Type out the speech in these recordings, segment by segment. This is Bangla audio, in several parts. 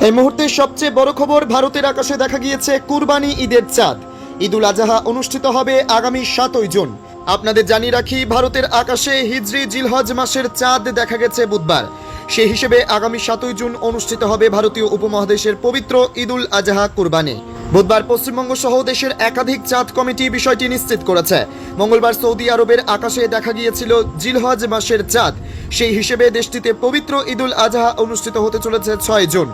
এই মুহূর্তে সবচেয়ে বড় খবর, ভারতের আকাশে দেখা গিয়েছে কুরবানি ঈদের চাঁদ। ঈদুল আজহা অনুষ্ঠিত হবে আগামী 7ই জুন। আপনাদের জানিয়ে রাখি, ভারতের আকাশে হিজরি জিলহজ মাসের চাঁদ দেখা গেছে বুধবার। সেই হিসেবে আগামী 7ই জুন অনুষ্ঠিত হবে ভারতীয় উপমহাদেশের পবিত্র ঈদুল আজহা কুরবানি। বুধবার পশ্চিমবঙ্গ সহ দেশের একাধিক চাঁদ কমিটি বিষয়টি নিশ্চিত করেছে। মঙ্গলবার সৌদি আরবের আকাশে দেখা গিয়েছিল জিলহজ মাসের চাঁদ। সেই হিসেবে দেশটিতে পবিত্র ঈদুল আজহা অনুষ্ঠিত হতে চলেছে 6 জুন।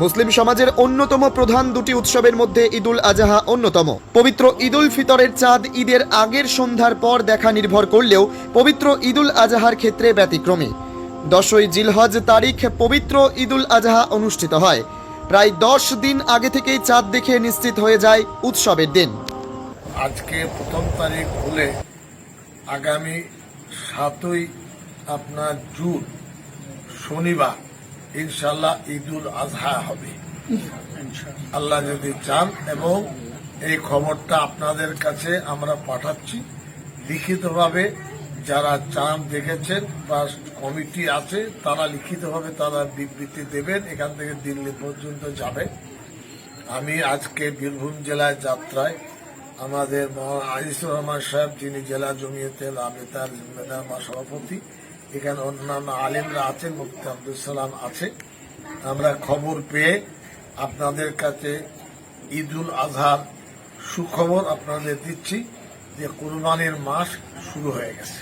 মুসলিম সমাজের অন্যতম প্রধান দুটি উৎসবের মধ্যে ঈদুল আজহা অন্যতম। পবিত্র ঈদুল ফিতরের চাঁদ ঈদের আগের সন্ধ্যার পর দেখা নির্ভর করলেও পবিত্র ঈদুল আজহার ক্ষেত্রে ব্যতিক্রমী। 10ই জিলহজ তারিখ পবিত্র ঈদুল আজহা অনুষ্ঠিত হয়। প্রায় 10 দিন আগে থেকেই চাঁদ দেখে নিশ্চিত হয়ে যায় উৎসবের দিন। আজকে প্রথম তারিখ হলে আগামী 7ই জুন শনিবার ইনশাল্লাহ ঈদুল আজহা হবে, আল্লাহ যদি চান। এবং এই খবরটা আপনাদের কাছে আমরা পাঠাচ্ছি লিখিতভাবে। যারা চাঁদ দেখেছেন বা কমিটি আছে তারা লিখিতভাবে তারা বিবৃতি দেবেন, এখান থেকে দিল্লি পর্যন্ত যাবে। আমি আজকে বীরভূম জেলায় যাত্রায় আমাদের আজিজুর রহমান সাহেব, যিনি জেলা জমিয়তের আবেতার জিম্মেদার সভাপতি, এখানে অন্যান্য আলেমরা আছেন, মুফতি আব্দুল সালাম আছে। আমরা খবর পেয়ে আপনাদের কাছে ঈদুল আজহার সুখবর আপনাদের দিচ্ছি যে কুরবানির মাস শুরু হয়ে গেছে।